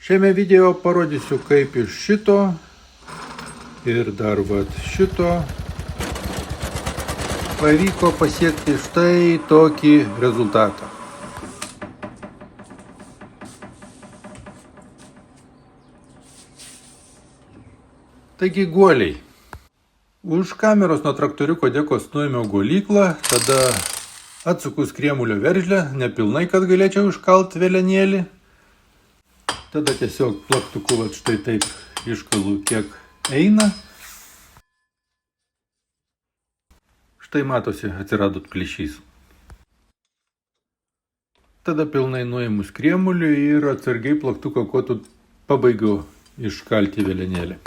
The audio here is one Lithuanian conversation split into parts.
Šiame video parodysiu, kaip iš šito ir dar šito pavyko pasiekti štai tokį rezultatą. Taigi guoliai. Už kameros nuo traktoriuko dėkos nuėmiau guolyklą, tada atsuku skriemulio veržlę, nepilnai, kad galėčiau iškalt velenėlį. Tada tiesiog plaktuku štai taip iškalu, kiek eina. Štai matosi, atsirado plyšys. Tada pilnai nuėmu skriemulį ir atsargiai plaktuko kotu pabaigiau iškalti velenėlį.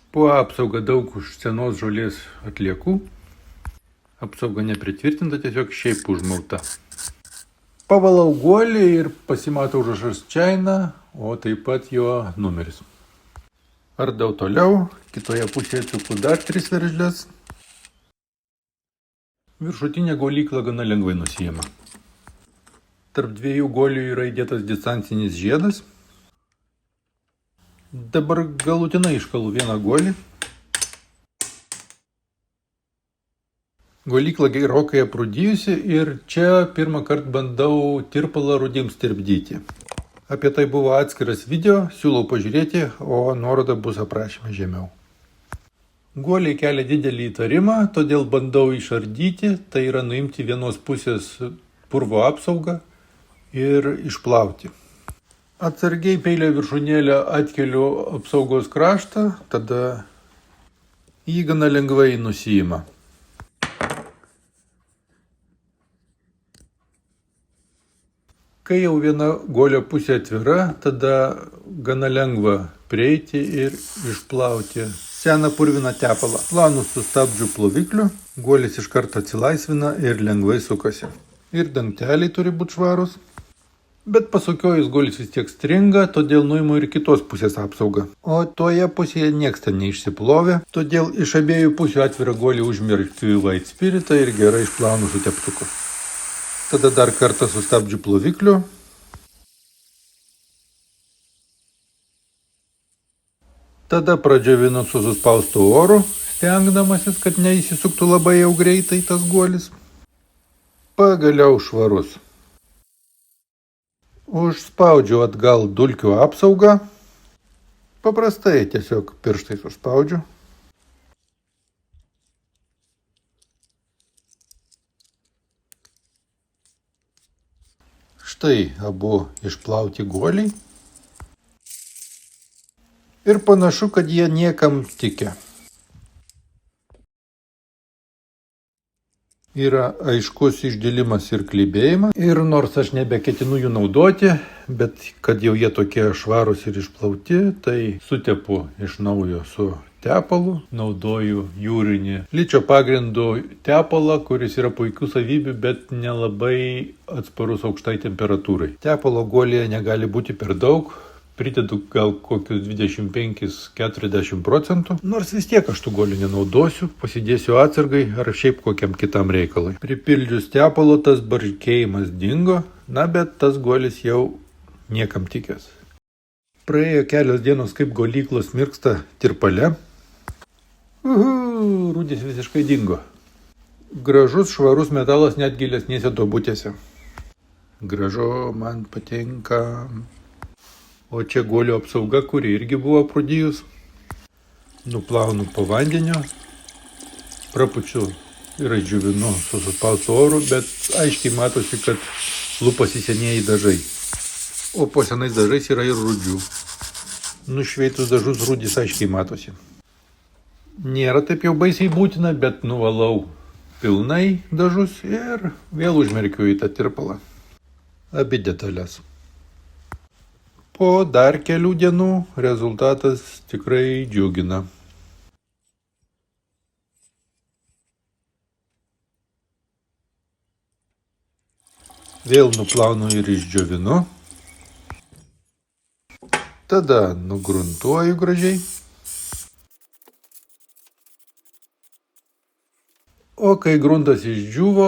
Po apsauga daug už senos žolės atliekų. Apsauga nepritvirtinta, tiesiog šiaip užmauta. Pavalau guolį ir pasimato užrašas China, o taip pat jo numeris. Ardau toliau, kitoje pusėje atsuku dar 3 veržles. Viršutinė guolykla gana lengvai nusiima. Tarp dviejų guolių yra įdėtas distancinis žiedas. Dabar galutinai iškalu vieną guolį. Guolykla gerokai aprūdijusi ir čia pirmą kartą bandau tirpalą rudims tirpdyti. Apie tai buvo atskiras video, siūlau pažiūrėti, o nuoroda bus aprašyme žemiau. Guoliai kelia didelį įtarimą, todėl bandau išardyti, tai yra nuimti vienos pusės purvo apsaugą ir išplauti. Atsargiai peilio viršūnėlę atkeliu apsaugos kraštą, tada jį gana lengvai nusiima. Kai jau viena guolio pusė atvira, tada gana lengva prieiti ir išplauti seną purviną tepalą. Planu su stabdžių plovikliu, guolis iš karto atsilaisvina ir lengvai sukasi. Ir dangteliai turi būti švarus. Bet pasukiojus guolis vis tiek stringa, todėl nuimu ir kitos pusės apsaugą. O toje pusėje nieks ten neišsiplovė, todėl iš abiejų pusių atvirą guolį užmerkiu į white spiritą ir gerai išplaunu su teptuku. Tada dar kartą su stabdžių plovikliu. Tada pradžiovinu su suspaustu oru, stengdamasis, kad neįsisuktų labai jau greitai tas guolis. Pagaliau švarus. Užspaudžiu atgal dulkių apsaugą. Paprastai tiesiog pirštais užspaudžiu. Štai abu išplauti guoliai. Ir panašu, kad jie niekam tikia. Yra aiškus išdilimas ir klibėjimas. Ir nors aš nebeketinu jų naudoti, bet kad jau jie tokie švarūs ir išplauti, tai sutepu iš naujo su tepalu. Naudoju jūrinį ličio pagrindų tepalą, kuris yra puikių savybių, bet nelabai atsparus aukštai temperatūrai. Tepalo guolyje negali būti per daug. Pridedu gal kokius 25-40 procentų. Nors vis tiek aš tų guolių nenaudosiu, pasidėsiu atsargai ar šiaip kokiam kitam reikalui. Pripildžius tepalo tas barškėjimas dingo, bet tas guolis jau niekam tikęs. Praėjo kelios dienos, kaip guolyklos mirksta tirpale. Rūdis visiškai dingo. Gražus švarus metalas net gilesnėse duobutėse. Gražu, man patinka. O čia guolio apsauga, kuri irgi buvo aprūdijus. Nuplaunu po vandeniu, prapučiu ir atdžiovinu su suspaustu oru, bet aiškiai matosi, kad lupasi senieji dažai. O po senais dažais yra ir rūdžių. Nušveitus dažus rūdis aiškiai matosi. Nėra taip jau baisiai būtina, bet nuvalau pilnai dažus ir vėl užmerkiu į tą tirpalą. Abi detalės. Po dar kelių dienų rezultatas tikrai džiugina. Vėl nuplaunu ir išdžiovinu. Tada nugruntuoju gražiai. O kai gruntas išdžiuvo,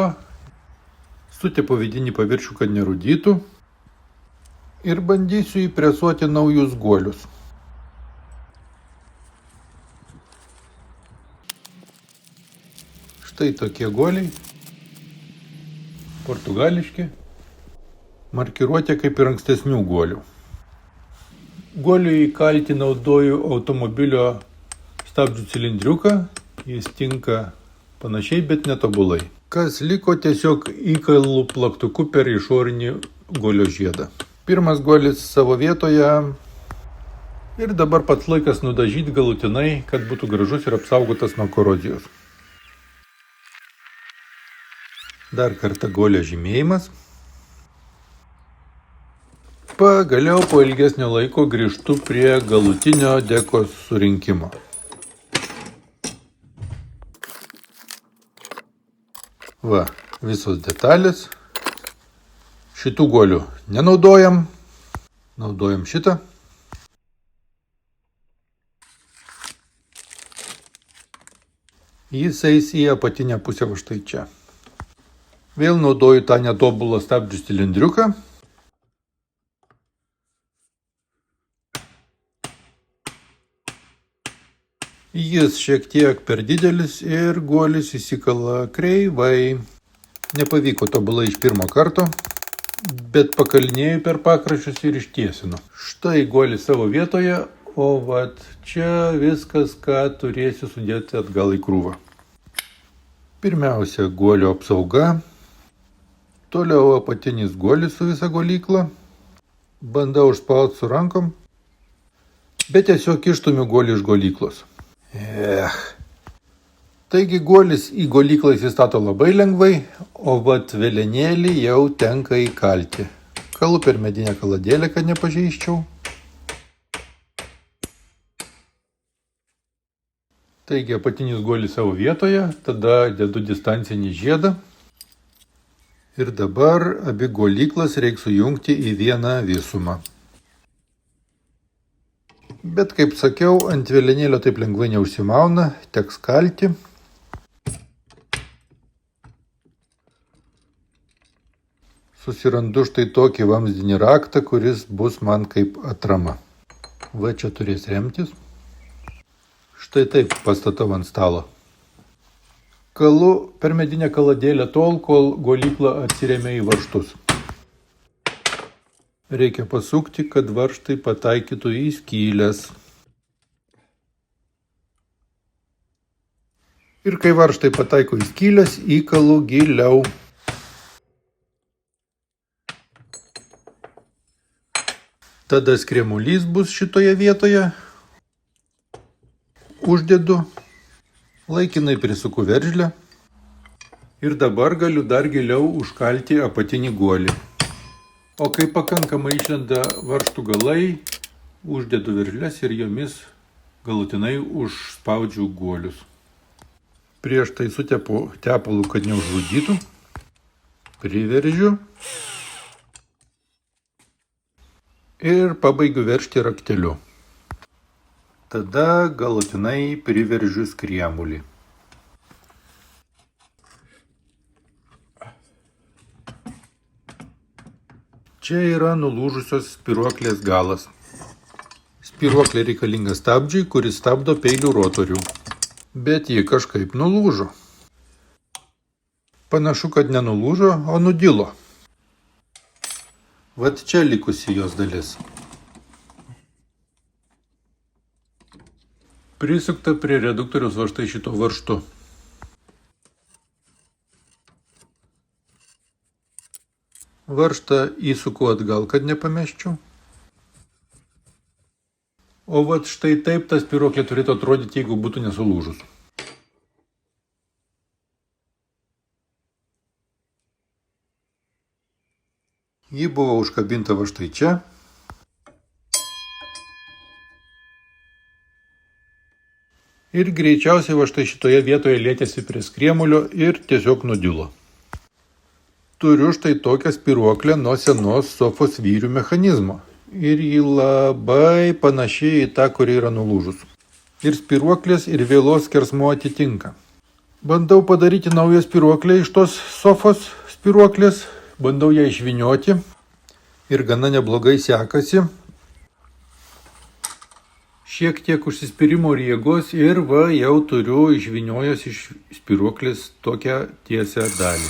Sutepu vidinį paviršių, kad nerūdytų. Ir bandysiu įpresuoti naujus guolius. Štai tokie guoliai. Portugališki. Markiruotė kaip ir ankstesnių guolių. Guoliui įkalti naudoju automobilio stabdžių cilindriuką. Jis tinka panašiai, bet netobulai. Kas liko, tiesiog įkalu plaktuku per išorinį guolio žiedą. Pirmas guolis savo vietoje. Ir dabar pats laikas nudažyti galutinai, kad būtų gražus ir apsaugotas nuo korozijos. Dar kartą guolio žymėjimas. Pagaliau po ilgesnio laiko grįžtu prie galutinio dekos surinkimo. Va, visos detalės. Šitų guolių nenaudojam. Naudojam šitą. Jis eis į apatinę pusę va štai čia. Vėl naudoju tą netobulą stabdžių cilindriuką. Jis šiek tiek per didelis ir guolis įsikala kreivai. Nepavyko tobulai iš pirmo karto, bet pakalinėjau per pakraščius ir ištiesinu. Štai guolis savo vietoje, o vat čia viskas, ką turėsiu sudėti atgal į krūvą. Pirmiausia, guolio apsauga. Toliau apatinis guolis su visa guolykla. Bandau užspausti su rankom, bet tiesiog išstumiu guolį iš guolyklos. Taigi guolis į guolyklą įsistato labai lengvai, o vat velenėlį jau tenka įkalti. Kalu per medinę kaladėlę, kad nepažeisčiau. Taigi apatinis guolis savo vietoje, tada dedu distancinį žiedą. Ir dabar abi guolyklas reiks sujungti į vieną visumą. Bet, kaip sakiau, ant velenėlio taip lengvai neužsimauna, teks kalti. Susirandu štai tokį vamzdinį raktą, kuris bus man kaip atrama. Va čia turės remtis. Štai taip pastatau ant stalo. Kalu per medinę kaladėlę tol, kol guolykla atsiremia į varžtus. Reikia pasukti, kad varžtai pataikytų į skylės. Ir kai varžtai pataiko į skylės, įkalu giliau. Tada skremulys bus šitoje vietoje. Uždedu. Laikinai prisuku veržlę. Ir dabar galiu dar giliau užkalti apatinį guolį. O kai pakankamai išlenda varžtų galai, uždedu veržles ir jomis galutinai užspaudžiu guolius. Prieš tai sutepu tepalu, kad neužrūdytų. Priveržiu. Ir pabaigiu veržti rakteliu. Tada galutinai priveržiu skriemulį. Čia yra nulūžusios spyruoklės galas. Spyruoklė reikalinga stabdžiui, kuris stabdo peilių rotorių. Bet ji kažkaip nulūžo. Panašu, kad nenulūžo, o nudilo. Vat čia likusi jos dalis. Prisukta prie reduktoriaus va štai šito varžtu. Varžtą įsuku atgal, kad nepamesčiau. O vat štai taip ta spyruoklė turėtų atrodyti, jeigu būtų nesulūžus. Ji buvo užkabinta va štai čia. Ir greičiausiai va štai šitoje vietoje lietėsi prie skriemulio ir tiesiog nudilo. Turiu štai tokią spyruoklę nuo senos sofos vyrių mechanizmo. Ir ji labai panašiai į tą, kuri yra nulūžus. Ir spyruoklės ir vėlos skersmuo atitinka. Bandau padaryti naują spyruoklę iš tos sofos, spiruoklės, bandau ją išvynioti ir gana neblogai sekasi. Šiek tiek užsispyrimo ir jėgos ir va jau turiu išvyniojęs iš spiruoklės tokią tiesią dalį.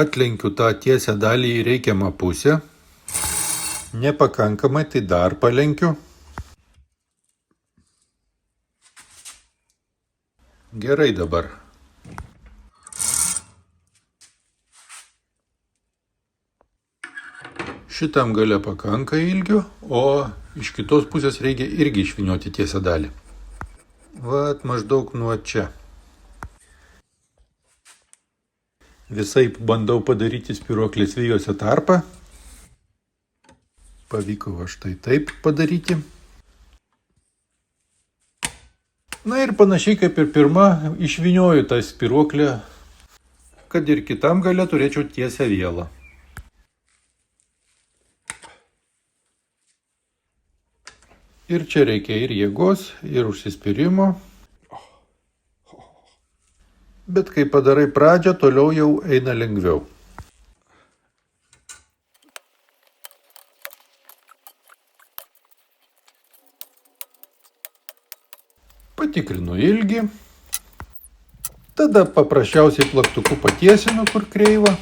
Atlenkiu tą tiesią dalį į reikiamą pusę. Nepakankamai, tai dar palenkiu. Gerai dabar. Šitam gale pakanka ilgio, o iš kitos pusės reikia irgi išvynioti tiesią dalį. Vat maždaug nuo čia. Visaip bandau padaryti spiruoklės vijose tarpą. Pavyko va štai taip padaryti. Na ir panašiai kaip ir pirma, išvynioju tą spiruoklę, kad ir kitam gale turėčiau tiesią vielą. Ir čia reikia ir jėgos, ir užsispyrimo. Bet kai padarai pradžią, toliau jau eina lengviau. Patikrinu ilgį. Tada paprasčiausiai plaktuku patiesinu, kur kreiva.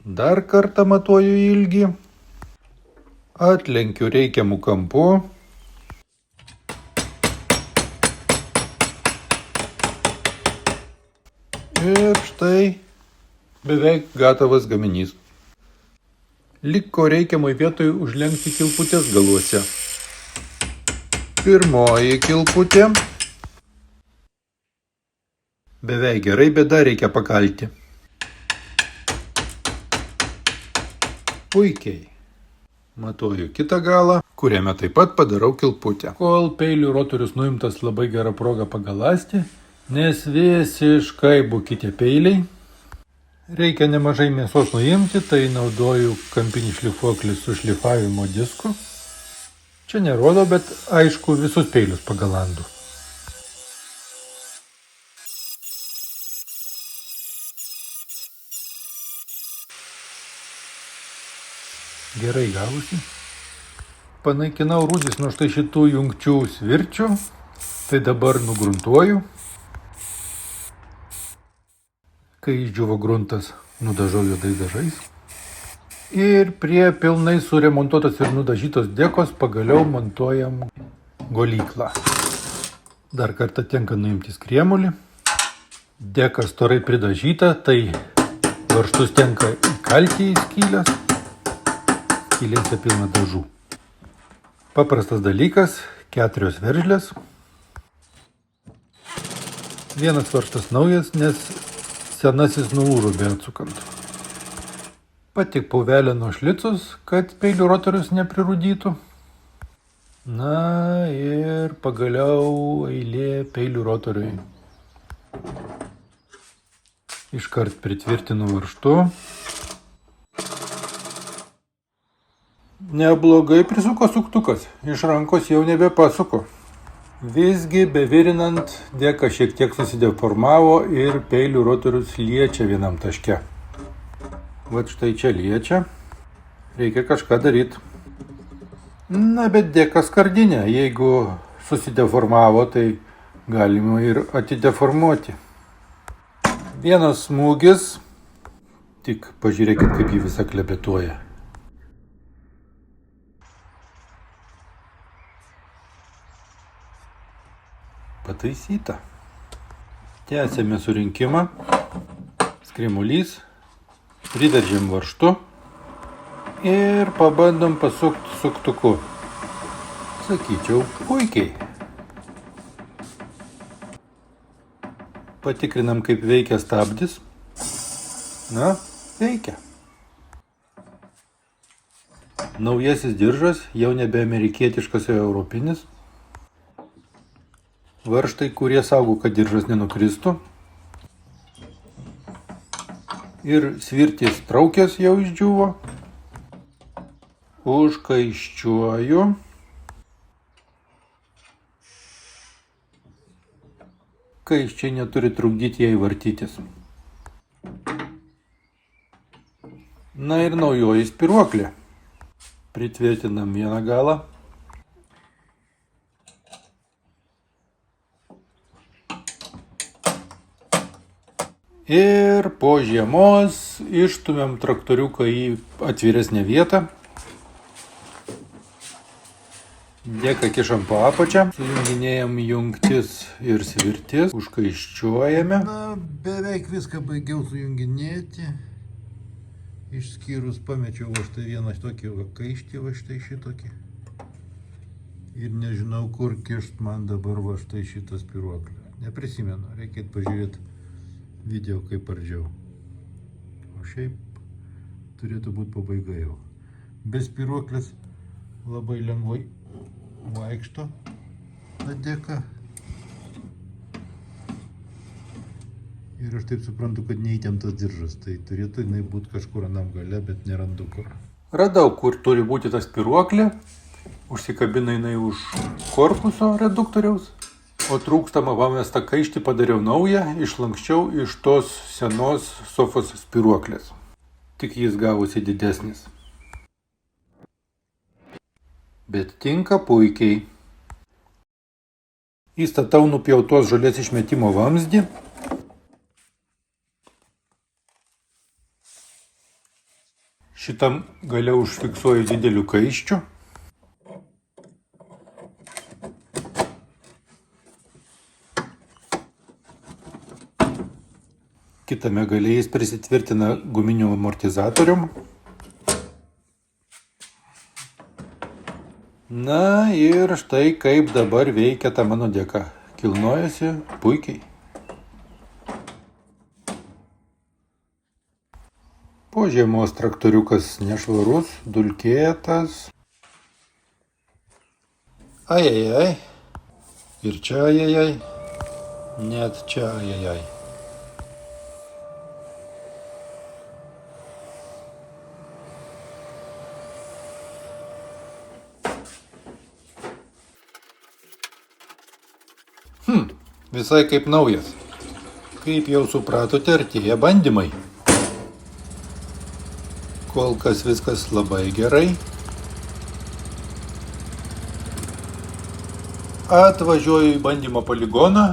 Dar kartą matuoju ilgį. Atlenkiu reikiamų kampu. Ir štai beveik gatavas gaminys. Liko reikiamai vietoj užlenkti kilputės galuose. Pirmoji kilputė. Beveik gerai, bet dar reikia pakalti. Puikiai. Matuoju kitą galą, kuriame taip pat padarau kilputę. Kol peilių rotorius nuimtas, labai gera proga pagaląsti, nes visiškai buki tie peiliai. Reikia nemažai mėsos nuimti, tai naudoju kampinį šlifuoklį su šlifavimo disku. Čia nerodo, bet aišku visus peilius pagalandu. Gerai gavosi. Panaikinau rūdis nuo štai šitų jungčių svirčių. Tai dabar nugruntuoju. Kai išdžiuvo gruntas, nudažau juodais dažais. Ir prie pilnai suremontuotos ir nudažytos dekos pagaliau montuojam golyklą. Dar kartą tenka nuimti skriemulį. Deka storai pridažyta, tai varžtus tenka įkalti į skylės. Skylėse pilna dažų. Paprastas dalykas, 4 veržlės. Vienas varžtas naujas, nes senasis nulūžo beatsukant. Patik pauvelę nuo šlicus, kad peilių rotorius neprirūdytų. Na ir pagaliau eilė peilių rotoriui. Iškart pritvirtinu varžtu. Neblogai prisuko suktukas, iš rankos jau nebepasuko. Visgi bevirinant deka šiek tiek susideformavo ir peilių rotorius liečia vienam taške. Vat štai čia liečia, reikia kažką daryti. Na bet deka skardinė, jeigu susideformavo, tai galima ir atideformuoti. Vienas smūgis, tik pažiūrėkit kaip jį visą klebetuoja. Pataisyta. Tęsėme surinkimą. Skriemulys. Priveržiam varžtu. Ir pabandom pasukti suktuku. Sakyčiau, puikiai. Patikrinam, kaip veikia stabdis. Na, veikia. Naujasis diržas, jau nebe amerikietiškas, o europinis. Varžtai, kurie saugo, kad diržas nenukristų. Ir svirtys traukės jau išdžiuvo. Užkaiščiuoju. kaiščiai neturi trukdyti jai vartytis. Na ir naujoji spyruoklė. Pritvirtinam vieną galą. Ir po žiemos išstumiam traktoriuką į atviresnę vietą. Dėką kišam po apačią, sujunginėjam jungtis ir svirtis, užkaiščiuojame. Na, beveik viską baigiau sujunginėti. Išskyrus pamečiau va štai vieną tokį kaištį, va štai šitokį. Ir nežinau, kur kišt man dabar va štai šitą spyruoklę. Neprisimenu, reikėtų pažiūrėti video, kaip ardžiau. O šiaip turėtų būti pabaiga jau. Be spyruoklės labai lengvai vaikšto ta dėka. Ir aš taip suprantu, kad neįtemptas diržas, tai turėtų jinai būti kažkur anam gale, bet nerandu kur. Radau, kur turi būti ta spyruoklė. Užsikabina jinai už korpuso reduktoriaus. O trūkstamą pamestą kaištį padariau naują, išlankščiau iš tos senos sofos spyruoklės. Tik jis gavosi didesnis. Bet tinka puikiai. Įstatau nupjautos žolės išmetimo vamzdį. Šitam gale užfiksuoju dideliu kaiščiu. Kitame gale jis prisitvirtina guminiu amortizatorium. Na ir štai kaip dabar veikia ta mano dėka. Kilnojasi puikiai. Po žiemos traktoriukas nešvarus, dulkėtas. Ajajaj. Ir čia ajajaj. Net čia ajajaj. Visai kaip naujas. Kaip jau supratote, artėja bandymai. Kol kas viskas labai gerai. Atvažiuoju į bandymo poligoną,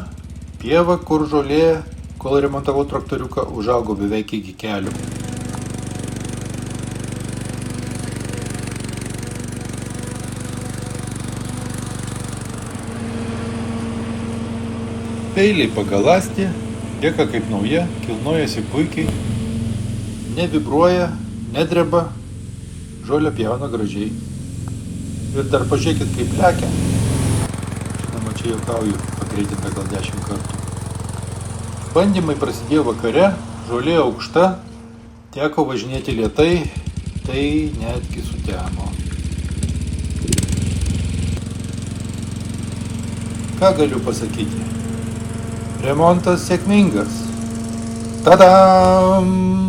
pievą, kur žolė, kol remontavau traktoriuką, užaugo beveik iki kelių. Peiliai pagaląsti, dėka kaip nauja, kilnojasi puikiai, nevibruoja, nedreba, žolę pjauna gražiai. Ir dar pažiūrėkit, kaip lekia. Žinoma, čia juokauju, pagreitinta gal 10 kartų. Bandymai prasidėjo vakare, žolė aukšta, teko važinėti lėtai, tai netgi sutemo. Ką galiu pasakyti? Remontas sėkmingas. Tadam!